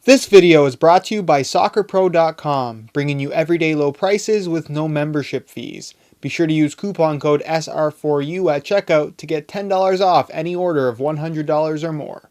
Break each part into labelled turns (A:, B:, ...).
A: This video is brought to you by SoccerPro.com, bringing you everyday low prices with no membership fees. Be sure to use coupon code SR4U at checkout to get $10 off any order of $100 or more.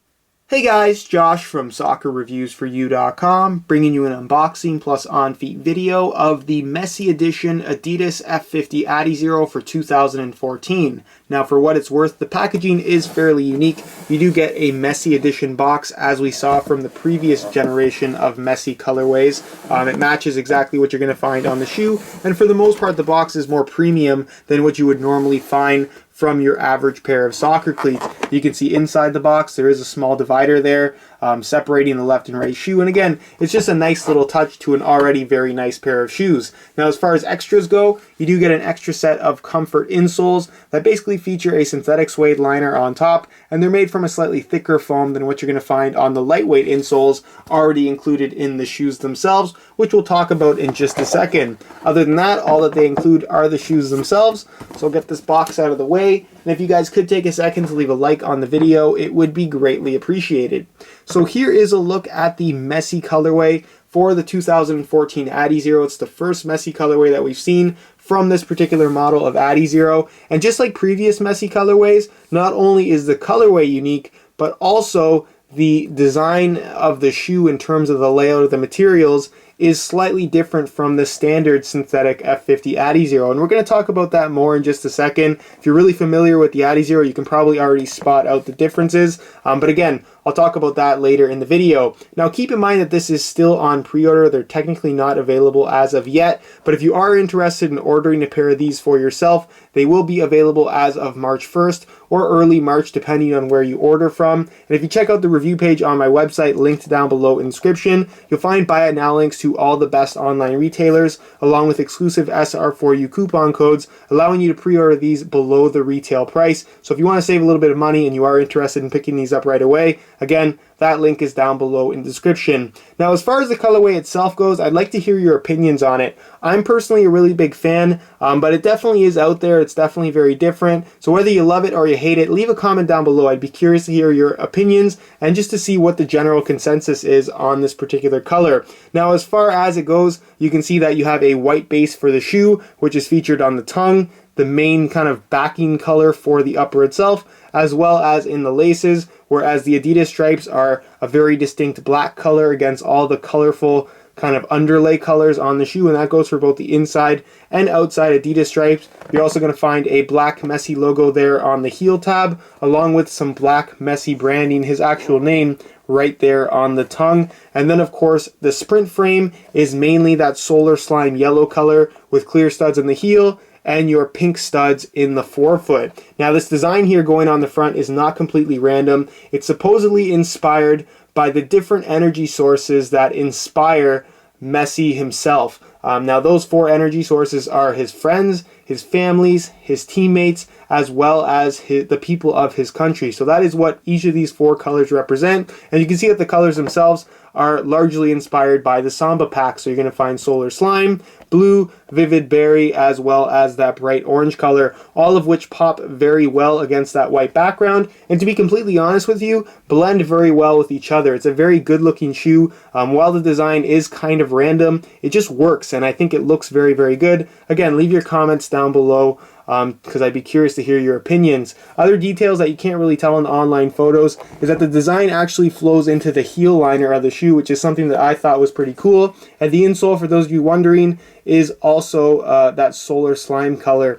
A: Hey guys, Josh from SoccerReviewsForYou.com, bringing you an unboxing plus on-feet video of the Messi edition Adidas F50 Adizero for 2014. Now for what it's worth, the packaging is fairly unique. You do get a Messi edition box as we saw from the previous generation of Messi colorways. It matches exactly what you're going to find on the shoe, and for the most part the box is more premium than what you would normally find from your average pair of soccer cleats. You can see inside the box there is a small divider there separating the left and right shoe, and again it's just a nice little touch to an already very nice pair of shoes. Now as far as extras go, you do get an extra set of comfort insoles that basically feature a synthetic suede liner on top, and they're made from a slightly thicker foam than what you're going to find on the lightweight insoles already included in the shoes themselves, which we'll talk about in just a second. Other than that, all that they include are the shoes themselves. So I'll get this box out of the way, and if you guys could take a second to leave a like on the video, it would be greatly appreciated. So here is a look at the Messi colorway for the 2014 Adizero. It's the first Messi colorway that we've seen from this particular model of Adizero, and just like previous Messi colorways, not only is the colorway unique, but also the design of the shoe in terms of the layout of the materials is slightly different from the standard synthetic F50 Adizero, and we're going to talk about that more in just a second. If you're really familiar with the Adizero, you can probably already spot out the differences, but again, I'll talk about that later in the video. Now keep in mind that this is still on pre-order. They're technically not available as of yet, but if you are interested in ordering a pair of these for yourself, they will be available as of March 1st or early March depending on where you order from. And if you check out the review page on my website linked down below in the description, you'll find buy it now links to all the best online retailers along with exclusive SR4U coupon codes allowing you to pre-order these below the retail price. So if you want to save a little bit of money and you are interested in picking these up right away, again, that link is down below in the description. Now as far as the colorway itself goes, I'd like to hear your opinions on it. I'm personally a really big fan, but it definitely is out there. It's definitely very different. So whether you love it or you hate it, leave a comment down below. I'd be curious to hear your opinions and just to see what the general consensus is on this particular color. Now as far as it goes, you can see that you have a white base for the shoe, which is featured on the tongue, the main kind of backing color for the upper itself, as well as in the laces, whereas the Adidas stripes are a very distinct black color against all the colorful kind of underlay colors on the shoe, and that goes for both the inside and outside Adidas stripes. You're also going to find a black Messi logo there on the heel tab, along with some black Messi branding, his actual name, right there on the tongue. And then of course the sprint frame is mainly that solar slime yellow color with clear studs in the heel and your pink studs in the forefoot. Now this design here going on the front is not completely random. It's supposedly inspired by the different energy sources that inspire Messi himself. Now those four energy sources are his friends, his families, his teammates, as well as the people of his country. So that is what each of these four colors represent, and you can see that the colors themselves are largely inspired by the Samba pack. So you're going to find solar slime, blue, vivid berry, as well as that bright orange color, all of which pop very well against that white background, and to be completely honest with you, blend very well with each other. It's a very good looking shoe. While the design is kind of random, it just works, and I think it looks very, very good. Again, leave your comments down below because I'd be curious to hear your opinions. Other details that you can't really tell in the online photos is that the design actually flows into the heel liner of the shoe, which is something that I thought was pretty cool. And the insole, for those of you wondering, is also that solar slime color.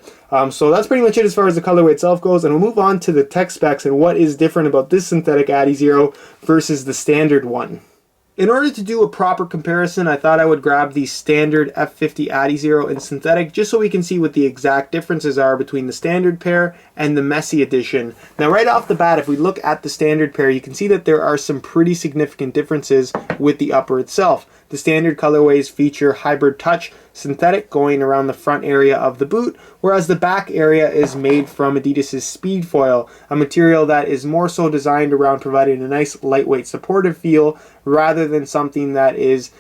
A: So that's pretty much it as far as the colorway itself goes, and we'll move on to the tech specs and what is different about this synthetic Adizero versus the standard one. In order to do a proper comparison, I thought I would grab the standard F50 Adizero in synthetic just so we can see what the exact differences are between the standard pair and the Messi edition. Now right off the bat, if we look at the standard pair, you can see that there are some pretty significant differences with the upper itself. The standard colorways feature hybrid touch synthetic going around the front area of the boot, whereas the back area is made from Adidas's speed foil, a material that is more so designed around providing a nice lightweight supportive feel rather than something that is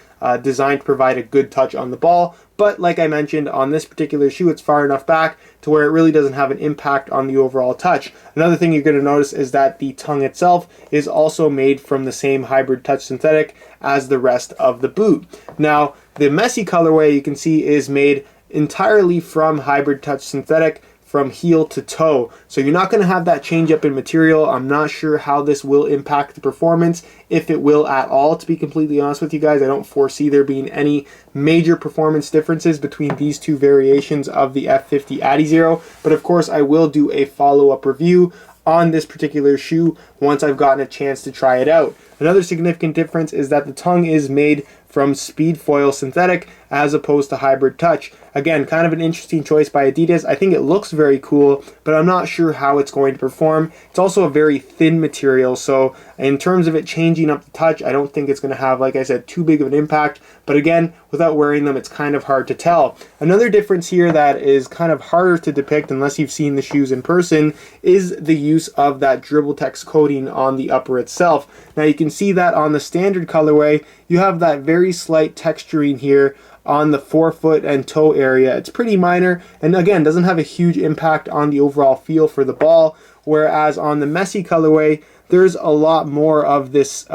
A: designed to provide a good touch on the ball. But like I mentioned, on this particular shoe, it's far enough back to where it really doesn't have an impact on the overall touch. Another thing you're going to notice is that the tongue itself is also made from the same hybrid touch synthetic as the rest of the boot. Now, the Messi colorway you can see is made entirely from hybrid touch synthetic from heel to toe. So you're not going to have that change up in material. I'm not sure how this will impact the performance, if it will at all, to be completely honest with you guys. I don't foresee there being any major performance differences between these two variations of the F50 Adizero, but of course I will do a follow-up review on this particular shoe once I've gotten a chance to try it out. Another significant difference is that the tongue is made from speed foil synthetic as opposed to hybrid touch. Again, kind of an interesting choice by Adidas. I think it looks very cool, but I'm not sure how it's going to perform. It's also a very thin material, so in terms of it changing up the touch, I don't think it's going to have, like I said, too big of an impact. But again, without wearing them, it's kind of hard to tell. Another difference here that is kind of harder to depict unless you've seen the shoes in person is the use of that dribble text coating on the upper itself. Now you can see that on the standard colorway, you have that very slight texturing here on the forefoot and toe area. It's pretty minor, and again, doesn't have a huge impact on the overall feel for the ball, whereas on the Messi colorway, there's a lot more of this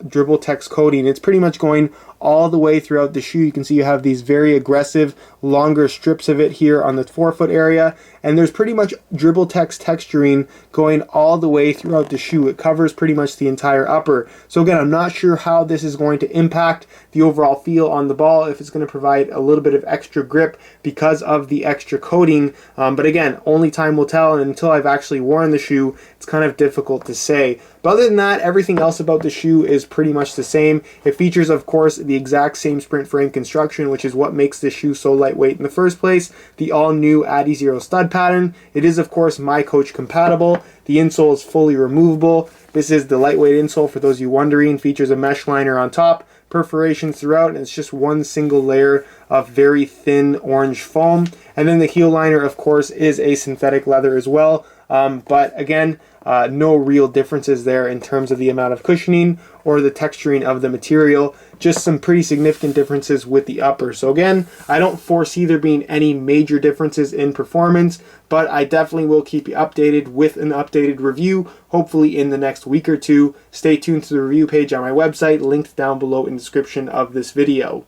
A: dribble text coating. It's pretty much going all the way throughout the shoe. You can see you have these very aggressive, longer strips of it here on the forefoot area, and there's pretty much dribble text texturing going all the way throughout the shoe. It covers pretty much the entire upper. So again, I'm not sure how this is going to impact the overall feel on the ball, if it's going to provide a little bit of extra grip because of the extra coating, but again, only time will tell, and until I've actually worn the shoe, it's kind of difficult to say. But other than that, everything else about the shoe is pretty much the same. It features, of course, the exact same sprint frame construction, which is what makes this shoe so lightweight in the first place. The all-new adizero stud pattern. It is, of course, My Coach compatible. The insole is fully removable. This is the lightweight insole, for those of you wondering. Features a mesh liner on top, perforations throughout, and it's just one single layer of very thin orange foam. And then the heel liner, of course, is a synthetic leather as well. But again, no real differences there in terms of the amount of cushioning or the texturing of the material. Just some pretty significant differences with the upper. So again, I don't foresee there being any major differences in performance, but I definitely will keep you updated with an updated review, hopefully in the next week or two. Stay tuned to the review page on my website, linked down below in the description of this video.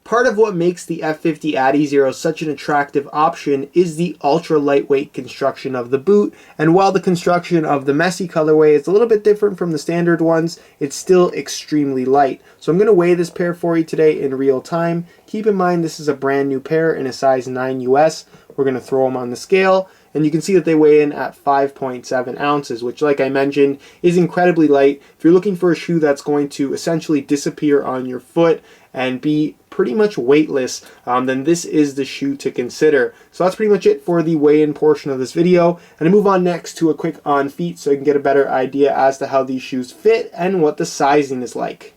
A: Part of what makes the F50 Adizero such an attractive option is the ultra lightweight construction of the boot, and while the construction of the Messi colorway is a little bit different from the standard ones, it's still extremely light. So I'm going to weigh this pair for you today in real time. Keep in mind this is a brand new pair in a size 9 US. We're going to throw them on the scale, and you can see that they weigh in at 5.7 ounces, which, like I mentioned, is incredibly light. If you're looking for a shoe that's going to essentially disappear on your foot and be pretty much weightless, then this is the shoe to consider. So that's pretty much it for the weigh-in portion of this video. And I move on next to a quick on feet so you can get a better idea as to how these shoes fit and what the sizing is like.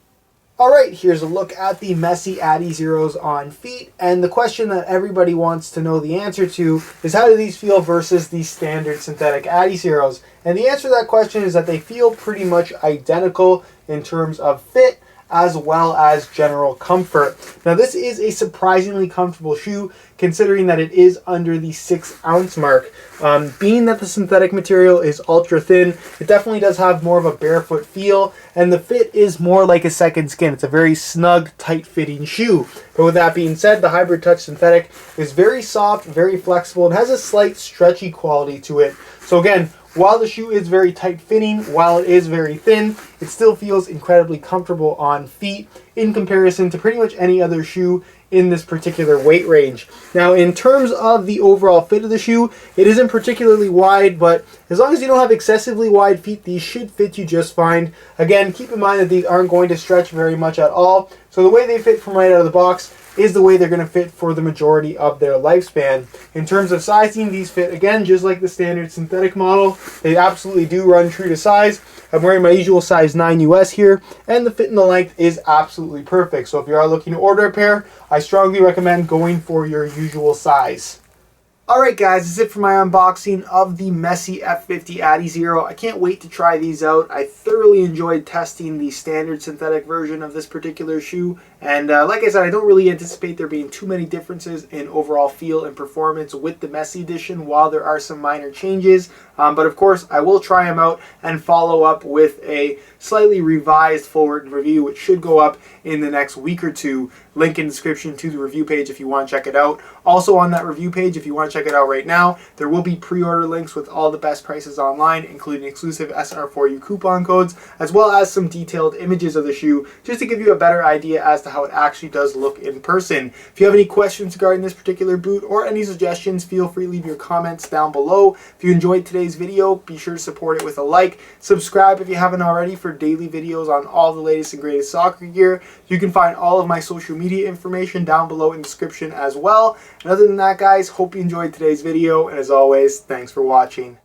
A: Alright, here's a look at the Messi Adizeros on feet, and the question that everybody wants to know the answer to is, how do these feel versus the standard synthetic Adizeros? And the answer to that question is that they feel pretty much identical in terms of fit as well as general comfort. Now this is a surprisingly comfortable shoe considering that it is under the 6 ounce mark. Being that the synthetic material is ultra thin, it definitely does have more of a barefoot feel, and the fit is more like a second skin. It's a very snug, tight fitting shoe. But with that being said, the hybrid touch synthetic is very soft, very flexible, and has a slight stretchy quality to it. So again, while the shoe is very tight fitting, while it is very thin, it still feels incredibly comfortable on feet in comparison to pretty much any other shoe in this particular weight range. Now, in terms of the overall fit of the shoe, it isn't particularly wide, but as long as you don't have excessively wide feet, these should fit you just fine. Again, keep in mind that these aren't going to stretch very much at all, so the way they fit from right out of the box is the way they're going to fit for the majority of their lifespan. In terms of sizing, these fit, again, just like the standard synthetic model. They absolutely do run true to size. I'm wearing my usual size 9 US here, and the fit and the length is absolutely perfect. So if you are looking to order a pair, I strongly recommend going for your usual size. Alright guys, that's it for my unboxing of the Messi F50 adizero. I can't wait to try these out. I thoroughly enjoyed testing the standard synthetic version of this particular shoe. And like I said, I don't really anticipate there being too many differences in overall feel and performance with the Messi edition, while there are some minor changes. But of course, I will try them out and follow up with a slightly revised full written review, which should go up in the next week or two. Link in the description to the review page if you want to check it out. Also on that review page, if you want to check it out right now, there will be pre-order links with all the best prices online, including exclusive SR4U coupon codes, as well as some detailed images of the shoe, just to give you a better idea as to how it actually does look in person. If you have any questions regarding this particular boot or any suggestions, feel free to leave your comments down below. If you enjoyed today's video, be sure to support it with a like. Subscribe if you haven't already for daily videos on all the latest and greatest soccer gear. You can find all of my social media information down below in the description as well. And other than that, guys, hope you enjoyed today's video, and as always, thanks for watching.